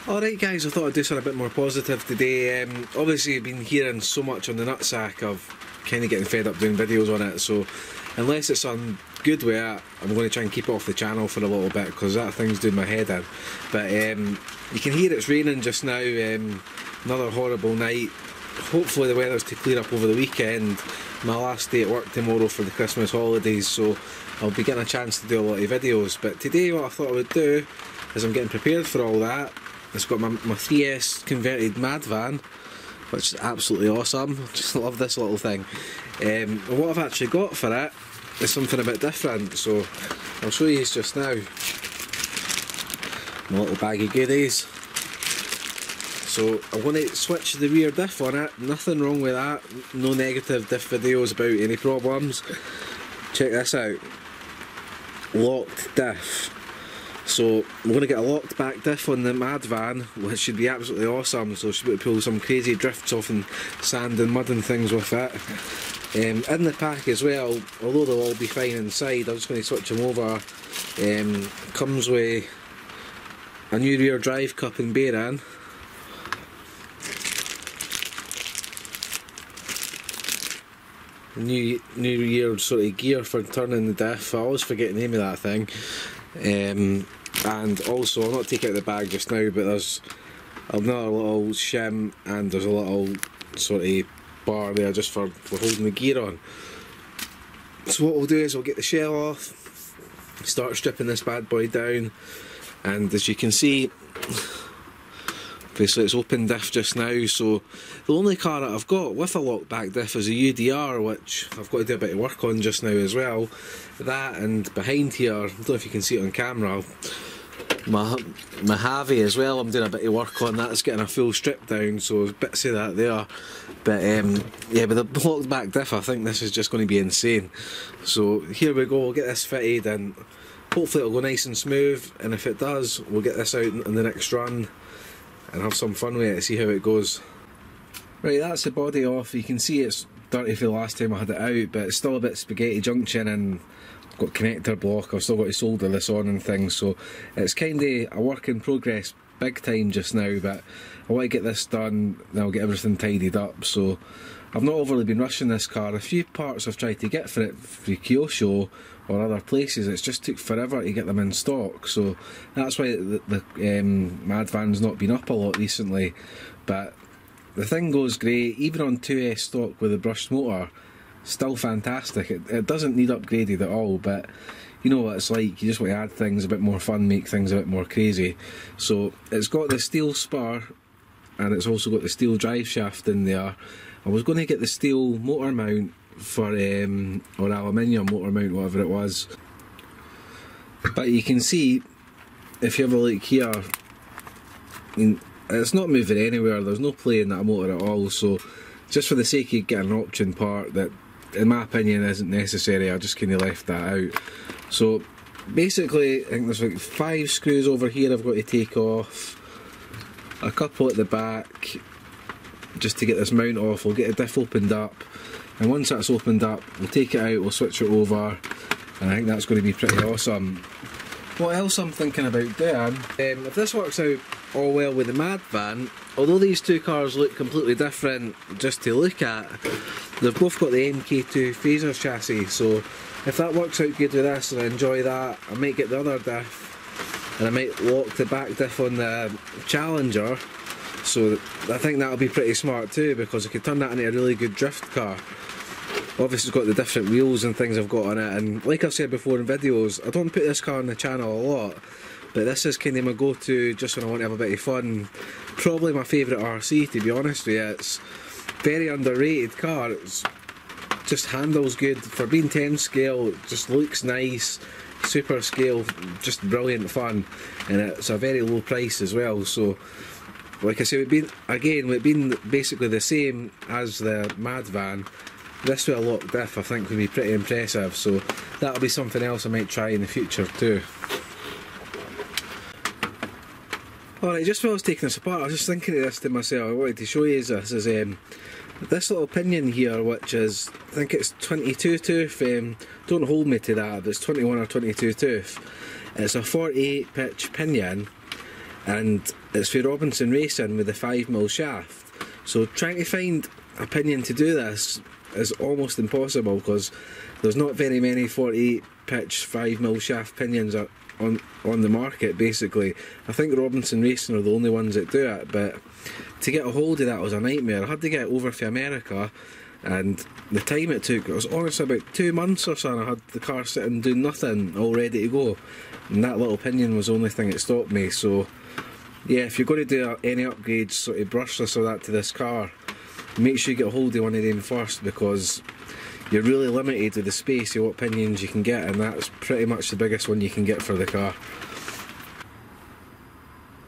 Alright guys, I thought I'd do something a bit more positive today. Obviously you've been hearing so much on the nutsack of kind of getting fed up doing videos on it, so unless it's on good with it, I'm going to try and keep it off the channel for a little bit because that thing's doing my head in. But you can hear it's raining just now, another horrible night. Hopefully the weather's to clear up over the weekend. My last day at work tomorrow for the Christmas holidays, so I'll be getting a chance to do a lot of videos. But today what I thought I would do is I'm getting prepared for all that. It's got my 3S converted MADVAN, which is absolutely awesome. I just love this little thing. And what I've actually got for it is something a bit different, so I'll show you just now. My little bag of goodies. So I'm going to switch the rear diff on it, nothing wrong with that, no negative diff videos about any problems. Check this out, locked diff. So I'm going to get a locked back diff on the MADVAN, which should be absolutely awesome, so I should be able to pull some crazy drifts off and sand and mud and things with it. In the pack as well, although they'll all be fine inside, I'm just going to switch them over. Comes with a new rear drive cup and bearing. New rear sort of gear for turning the diff. I always forget the name of that thing. And also, I'll not take out the bag just now, but there's another little shim and there's a little sort of bar there just for holding the gear on. So what we'll do is we'll get the shell off, start stripping this bad boy down, and as you can see, obviously it's open diff just now, so the only car that I've got with a locked back diff is a UDR, which I've got to do a bit of work on just now as well. That, and behind here, I don't know if you can see it on camera, my Havy as well, I'm doing a bit of work on. That's getting a full strip down, so there's bits of that there. But yeah, with the locked back diff, I think this is just going to be insane. So here we go, we'll get this fitted and hopefully it'll go nice and smooth, and if it does, we'll get this out in the next run and have some fun with it, see how it goes. Right, that's the body off. You can see it's dirty for the last time I had it out, but it's still a bit spaghetti junction, and I've got connector block. I've still got to solder this on and things, so it's kind of a work in progress big time just now, but I want to get this done, then I'll get everything tidied up. So I've not overly been rushing this car. A few parts I've tried to get for it through Kyosho or other places, it's just took forever to get them in stock, so that's why the MADVAN's not been up a lot recently. But the thing goes great, even on 2S stock with a brushed motor, still fantastic. It doesn't need upgraded at all, but you know what it's like, you just want to add things a bit more fun, make things a bit more crazy. So it's got the steel spur, and it's also got the steel drive shaft in there. I was going to get the steel motor mount for, or aluminium motor mount, whatever it was. But you can see, if you have a look here, it's not moving anywhere, there's no play in that motor at all, so just for the sake of getting an option part that, in my opinion, isn't necessary, I just kind of left that out. So basically, I think there's like 5 screws over here I've got to take off, a couple at the back, just to get this mount off. We'll get the diff opened up, and once that's opened up, we'll take it out, we'll switch it over, and I think that's going to be pretty awesome. What else I'm thinking about doing, if this works out all well with the MADVAN, although these two cars look completely different just to look at, they've both got the MK2 phaser chassis, so if that works out good with this and I enjoy that, I might get the other diff, and I might lock the back diff on the Challenger. So I think that'll be pretty smart too, because I could turn that into a really good drift car. Obviously it's got the different wheels and things I've got on it, and like I've said before in videos, I don't put this car on the channel a lot, but this is kind of my go-to just when I want to have a bit of fun. Probably my favourite RC, to be honest with you. It's a very underrated car, it's just handles good, for being 10 scale, it just looks nice, super scale, just brilliant fun, and it's a very low price as well. So like I say, we've been basically the same as the MADVAN. This with a locked diff I think would be pretty impressive, so that'll be something else I might try in the future too. Alright, just while I was taking this apart, I was just thinking of this to myself. I wanted to show you this. Is this little pinion here, which is, I think it's 22 tooth, don't hold me to that, but it's 21 or 22 tooth. It's a 48 pitch pinion, and it's for Robinson Racing with the 5mm shaft. So trying to find a pinion to do this is almost impossible because there's not very many 48 pitch 5mm shaft pinions on the market. Basically, I think Robinson Racing are the only ones that do it, but to get a hold of that was a nightmare. I had to get it over from America, and the time it took, it was honestly about 2 months or so, and I had the car sitting doing nothing, all ready to go, and that little pinion was the only thing that stopped me. So yeah, if you're going to do any upgrades, sort of brushless or that to this car, make sure you get a hold of one of them first, because you're really limited with the space of what pinions you can get, and that's pretty much the biggest one you can get for the car.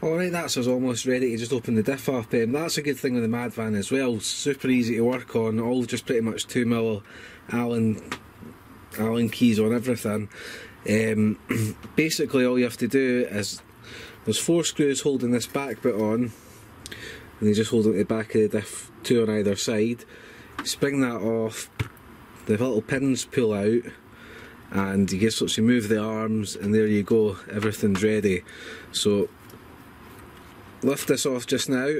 Alright, that's us almost ready to just open the diff up. That's a good thing with the MADVAN as well, super easy to work on, all just pretty much 2mm Allen keys on everything. Basically all you have to do is, there's 4 screws holding this back bit on, and you just hold it to the back of the diff, 2 on either side. Spring that off, the little pins pull out, and you just sort of move the arms, and there you go, everything's ready. So lift this off just now,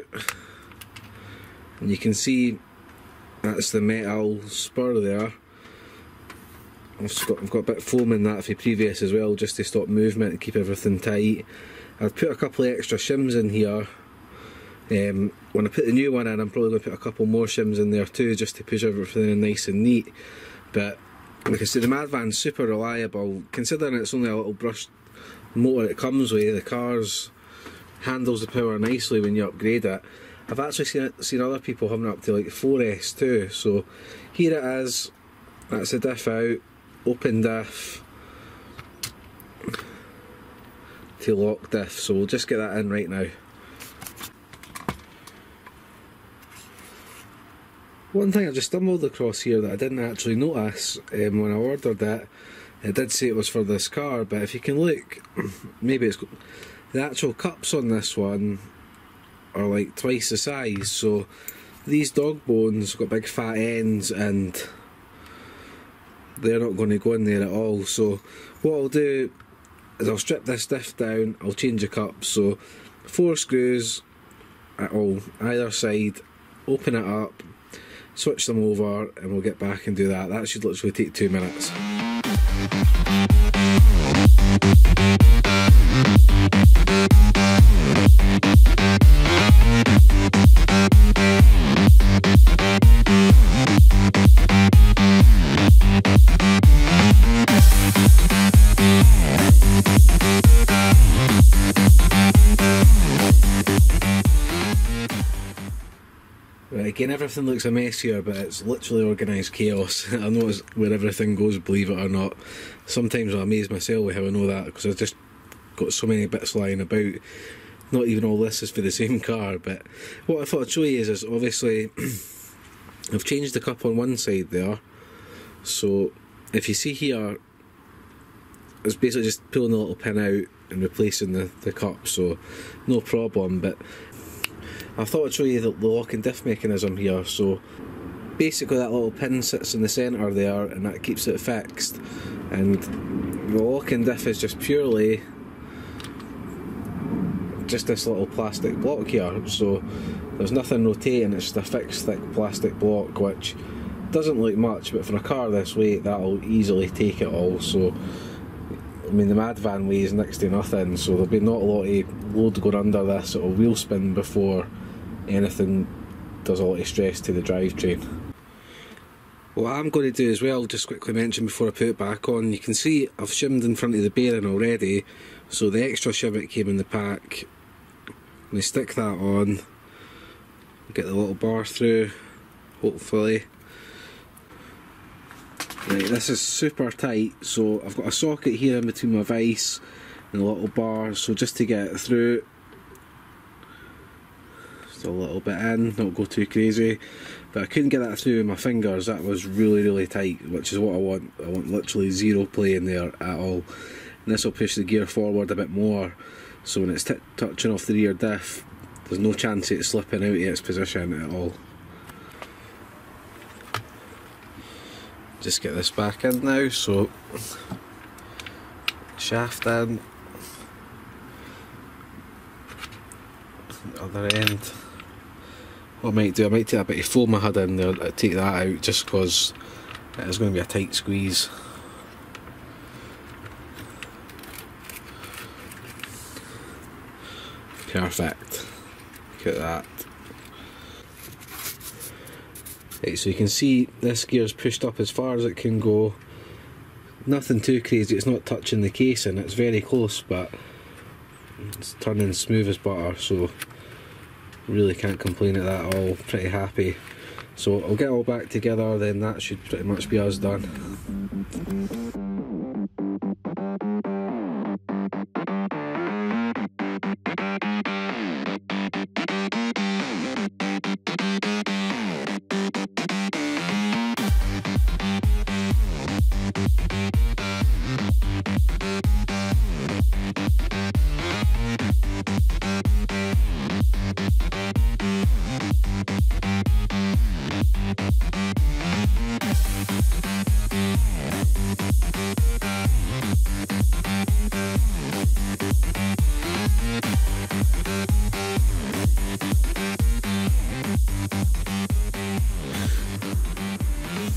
and you can see that's the metal spur there. I've got a bit of foam in that for previous as well, just to stop movement and keep everything tight. I've put a couple of extra shims in here. When I put the new one in, I'm probably going to put a couple more shims in there too, just to push everything in nice and neat. But like I said, the MADVAN's super reliable, considering it's only a little brushed motor it comes with. The car's handles the power nicely when you upgrade it. I've actually seen other people having it up to like 4S too. So here it is, that's the diff out, open diff to lock diff, so we'll just get that in right now. One thing I just stumbled across here that I didn't actually notice when I ordered it did say it was for this car, but if you can look, maybe it's the actual cups on this one are like twice the size, so these dog bones got big fat ends and they're not going to go in there at all. So what I'll do is I'll strip this diff down, I'll change the cups, so 4 screws at either side, open it up, switch them over, and we'll get back and do that. That should literally take 2 minutes. Again, everything looks a mess here, but it's literally organised chaos. I know it's where everything goes, believe it or not. Sometimes I amaze myself with how I know that, because I've just got so many bits lying about. Not even all this is for the same car, but what I thought I'd show you is obviously I've changed the cup on one side there. So if you see here, it's basically just pulling the little pin out and replacing the cup, so no problem. But I thought I'd show you the lock and diff mechanism here. So basically that little pin sits in the centre there, and that keeps it fixed, and the lock and diff is just purely just this little plastic block here. So there's nothing rotating, it's just a fixed thick plastic block, which doesn't look much, but for a car this weight that'll easily take it all. So I mean, the MADVAN weighs next to nothing, so there'll be not a lot of load going under this. It'll wheel spin before anything does a lot of stress to the drivetrain. What I'm going to do as well, just quickly mention before I put it back on, you can see I've shimmed in front of the bearing already, so the extra shim that came in the pack, we stick that on, get the little bar through, hopefully. Right, this is super tight, so I've got a socket here in between my vise and a little bar, so just to get it through, just a little bit in, not go too crazy. But I couldn't get that through with my fingers, that was really tight, which is what I want. I want literally zero play in there at all. And this will push the gear forward a bit more, so when it's touching off the rear diff, there's no chance of it slipping out of its position at all. Just get this back in now, so shaft in, other end. What I might do, I might take a bit of foam I had in there, take that out just because it is going to be a tight squeeze. Perfect. Look at that. Right, so you can see this gear's pushed up as far as it can go. Nothing too crazy, it's not touching the casing, it's very close, but it's turning smooth as butter, so really can't complain at that at all. Pretty happy. So I'll get it all back together, then that should pretty much be us done.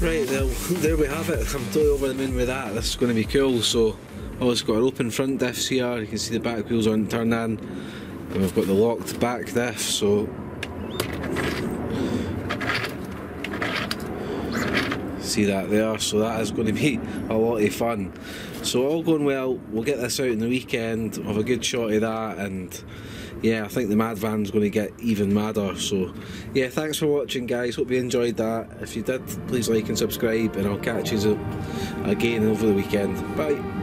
Right, there we have it. I'm totally over the moon with that. This is going to be cool. So, it's got our open front diffs here. You can see the back wheels on turn in, and we've got the locked back diff. So, see that there. So that is going to be a lot of fun. So all going well. We'll get this out in the weekend. We'll have a good shot of that, and yeah, I think the MADVAN's going to get even madder. So yeah, thanks for watching, guys. Hope you enjoyed that. If you did, please like and subscribe, and I'll catch you again over the weekend. Bye.